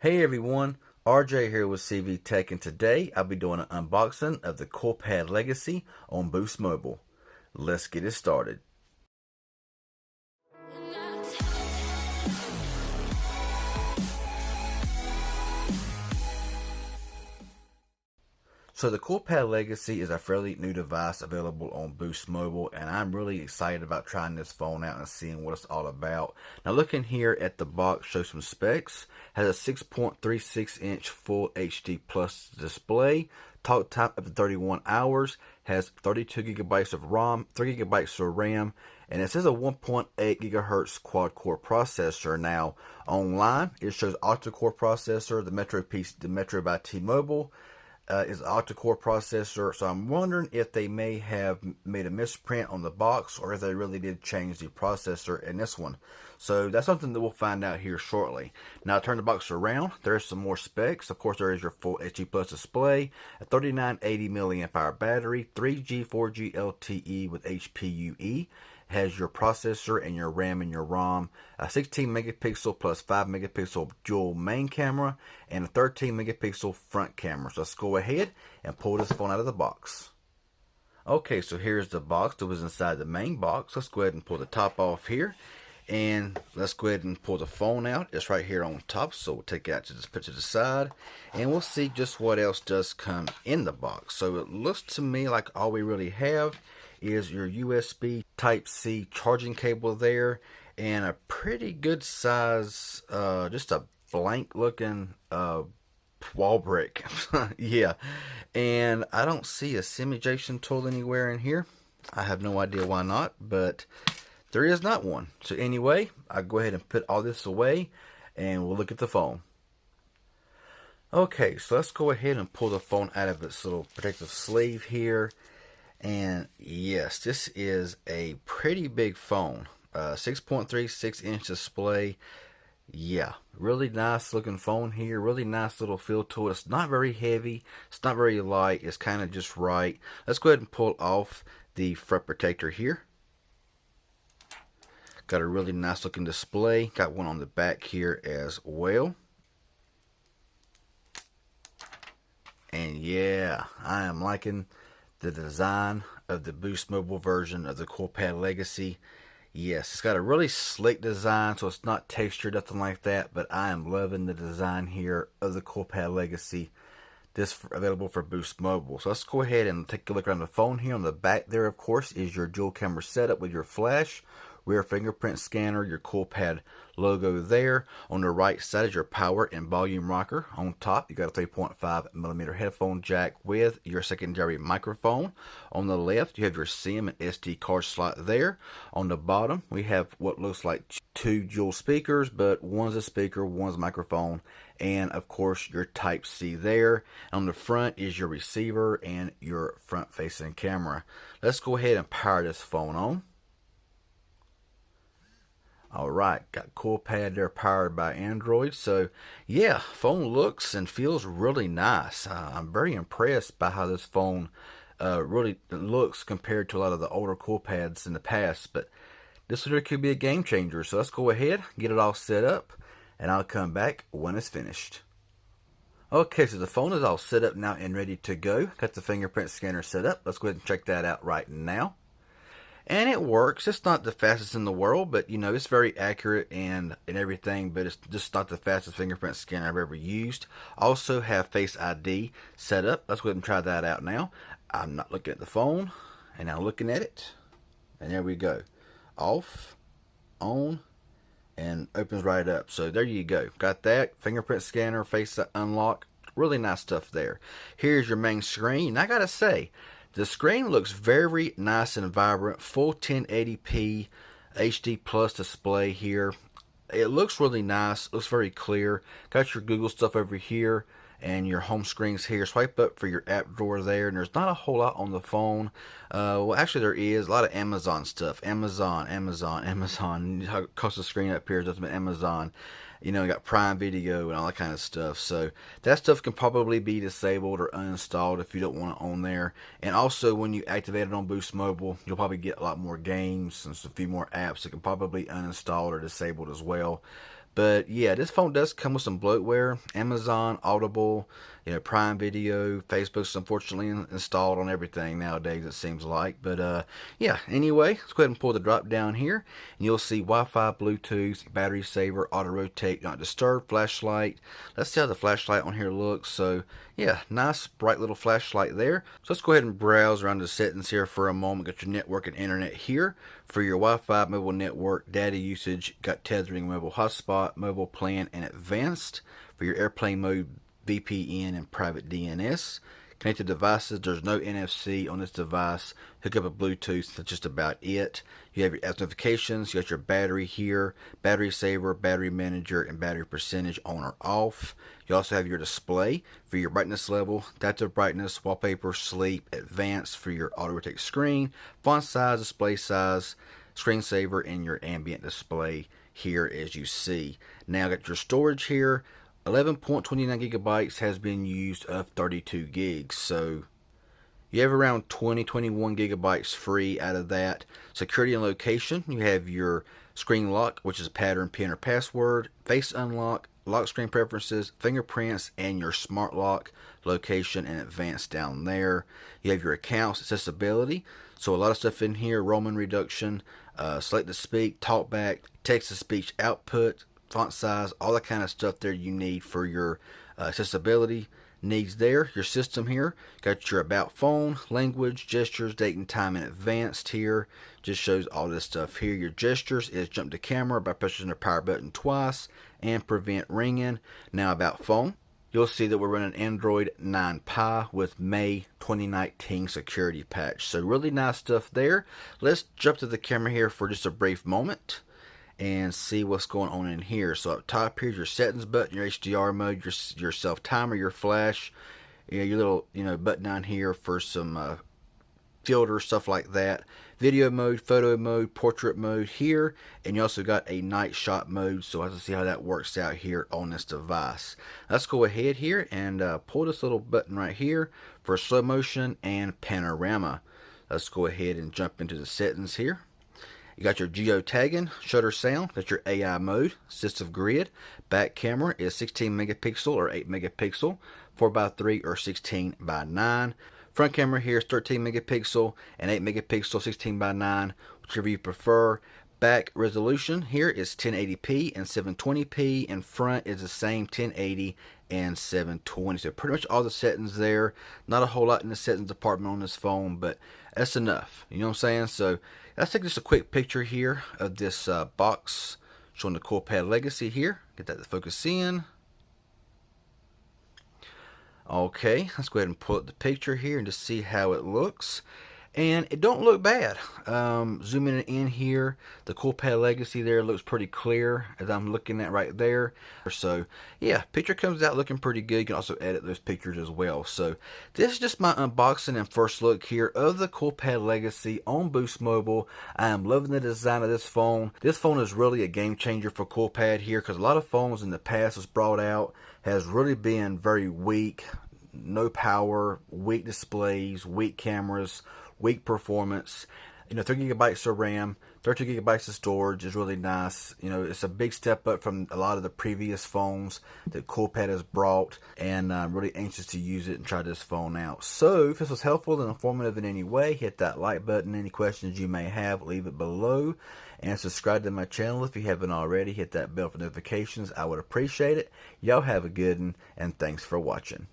Hey everyone, RJ here with CV Tech, and today I'll be doing an unboxing of the Coolpad Legacy on Boost Mobile. Let's get it started. So the Coolpad Legacy is a fairly new device available on Boost Mobile, and I'm really excited about trying this phone out and seeing what it's all about. Now looking here at the box shows some specs. Has a 6.36-inch Full HD Plus display, talk time up to 31 hours, has 32 gigabytes of ROM, 3 gigabytes of RAM, and it says a 1.8 gigahertz quad-core processor. Now online it shows octa-core processor, the Metro by T-Mobile. Is an octa-core processor, so I'm wondering if they may have made a misprint on the box or if they really did change the processor in this one. So that's something that we'll find out here shortly. Now I turn the box around. There's some more specs. Of course, there is your full HD Plus display, a 3980 milliamp hour battery, 3G 4G LTE with HPUE. Has your processor and your RAM and your ROM, a 16 megapixel plus 5 megapixel dual main camera, and a 13 megapixel front camera. So let's go ahead and pull this phone out of the box. Okay, so here's the box that was inside the main box. Let's go ahead and pull the top off here, and let's go ahead and pull the phone out. It's right here on top, so we'll take it out to this put to the side, and we'll see just what else does come in the box. So it looks to me like all we really have is your USB Type-C charging cable there, and a pretty good size, just a blank looking wall brick. Yeah, and I don't see a SIM ejection tool anywhere in here. I have no idea why not, but there is not one. So anyway, I'll go ahead and put all this away and we'll look at the phone. Okay, so let's go ahead and pull the phone out of its little protective sleeve here. And yes, this is a pretty big phone. 6.36-inch display. Yeah, really nice looking phone here. Really nice little feel to it. It's not very heavy. It's not very light. It's kind of just right. Let's go ahead and pull off the front protector here. Got a really nice looking display. Got one on the back here as well. And yeah, I am liking the design of the Boost Mobile version of the Coolpad Legacy. Yes, it's got a really slick design, so it's not textured, nothing like that, but I am loving the design here of the Coolpad Legacy. This available for Boost Mobile. So let's go ahead and take a look around the phone here. On the back there, of course, is your dual camera setup with your flash, rear fingerprint scanner, your Coolpad logo there. On the right side is your power and volume rocker. On top, you got a 3.5mm headphone jack with your secondary microphone. On the left, you have your SIM and SD card slot there. On the bottom, we have what looks like two dual speakers, but one's a speaker, one's a microphone, and of course your Type-C there. On the front is your receiver and your front-facing camera. Let's go ahead and power this phone on. Alright, got Coolpad there powered by Android. So yeah, phone looks and feels really nice. I'm very impressed by how this phone really looks compared to a lot of the older Coolpads in the past. But this one could be a game changer. So let's go ahead, get it all set up, and I'll come back when it's finished. Okay, so the phone is all set up now and ready to go. Got the fingerprint scanner set up. Let's go ahead and check that out right now. And it works. It's not the fastest in the world, but you know, it's very accurate and everything, but it's just not the fastest fingerprint scanner I've ever used. Also have Face ID set up. Let's go ahead and try that out now. I'm not looking at the phone, and I'm looking at it. And there we go. Off, on, and opens right up. So there you go. Got that. Fingerprint scanner, face unlock. Really nice stuff there. Here's your main screen. And I gotta say, the screen looks very nice and vibrant. Full 1080p HD Plus display here. It looks really nice. Looks very clear. Got your Google stuff over here and your home screens here. Swipe up for your app drawer there. And there's not a whole lot on the phone. Well, actually there is a lot of Amazon stuff. Amazon. Across the screen up here is nothing but Amazon. You know, you got Prime Video and all that kind of stuff. So that stuff can probably be disabled or uninstalled if you don't want it on there. And also, when you activate it on Boost Mobile, you'll probably get a lot more games and a few more apps that can probably be uninstalled or disabled as well. But yeah, this phone does come with some bloatware. Amazon, Audible, Prime Video, Facebook's unfortunately installed on everything nowadays, it seems like. But yeah, anyway, let's go ahead and pull the drop down here, and you'll see Wi-Fi, Bluetooth, battery saver, auto rotate, not disturb, flashlight. Let's see how the flashlight on here looks. So yeah, nice bright little flashlight there. So let's go ahead and browse around the settings here for a moment. Got your network and internet here. For your Wi-Fi, mobile network, data usage, got tethering, mobile hotspot, mobile plan, and advanced. For your airplane mode, VPN, and private DNS. Connected devices, there's no NFC on this device. Hook up a Bluetooth, that's just about it. You have your apps notifications, you got your battery here, battery saver, battery manager, and battery percentage on or off. You also have your display for your brightness level, adaptive brightness, wallpaper, sleep, advanced for your auto rotate screen, font size, display size, screensaver, and your ambient display here as you see. Now got your storage here. 11.29 gigabytes has been used of 32 gigs, so you have around 21 gigabytes free out of that. Security and location, you have your screen lock, which is a pattern, pin, or password, face unlock, lock screen preferences, fingerprints, and your smart lock location and advanced down there. You have your accounts, accessibility, so a lot of stuff in here, Roman reduction, select to speak, talkback, text to speech output, font size, all that kind of stuff there you need for your accessibility needs there. Your system here, got your about phone, language, gestures, date and time, and advanced here. Just shows all this stuff here. Your gestures is jump to camera by pressing the power button twice and prevent ringing. Now about phone, you'll see that we're running Android 9 Pie with May 2019 security patch. So really nice stuff there. Let's jump to the camera here for just a brief moment and see what's going on in here. So up top here's your settings button, your HDR mode, your self timer, your flash, your little button down here for some filter stuff like that. Video mode, photo mode, portrait mode here, and you also got a night shot mode. So I have to see how that works out here on this device. Let's go ahead here and pull this little button right here for slow motion and panorama. Let's go ahead and jump into the settings here. You got your geotagging, shutter sound, that's your AI mode, assistive grid, back camera is 16 megapixel or 8 megapixel, 4x3 or 16x9. Front camera here is 13 megapixel and 8 megapixel, 16x9, whichever you prefer. Back resolution here is 1080p and 720p, and front is the same 1080 and 720. So pretty much all the settings there. Not a whole lot in the settings department on this phone, but that's enough. You know what I'm saying? So let's take just a quick picture here of this box showing the Coolpad Legacy here. Get that to focus in. Okay, let's go ahead and pull up the picture here and just see how it looks. And it don't look bad. Zooming in here, the Coolpad Legacy there looks pretty clear as I'm looking at right there. So yeah, picture comes out looking pretty good. You can also edit those pictures as well. So this is just my unboxing and first look here of the Coolpad Legacy on Boost Mobile. I am loving the design of this phone. This phone is really a game changer for Coolpad here, because a lot of phones in the past was brought out has really been very weak, no power, weak displays, weak cameras, weak performance. 3 gigabytes of RAM, 32 gigabytes of storage is really nice. It's a big step up from a lot of the previous phones that Coolpad has brought, and I'm really anxious to use it and try this phone out. So if this was helpful and informative in any way, hit that like button. Any questions you may have, leave it below, and subscribe to my channel if you haven't already. Hit that bell for notifications. I would appreciate it. Y'all have a good one, and thanks for watching.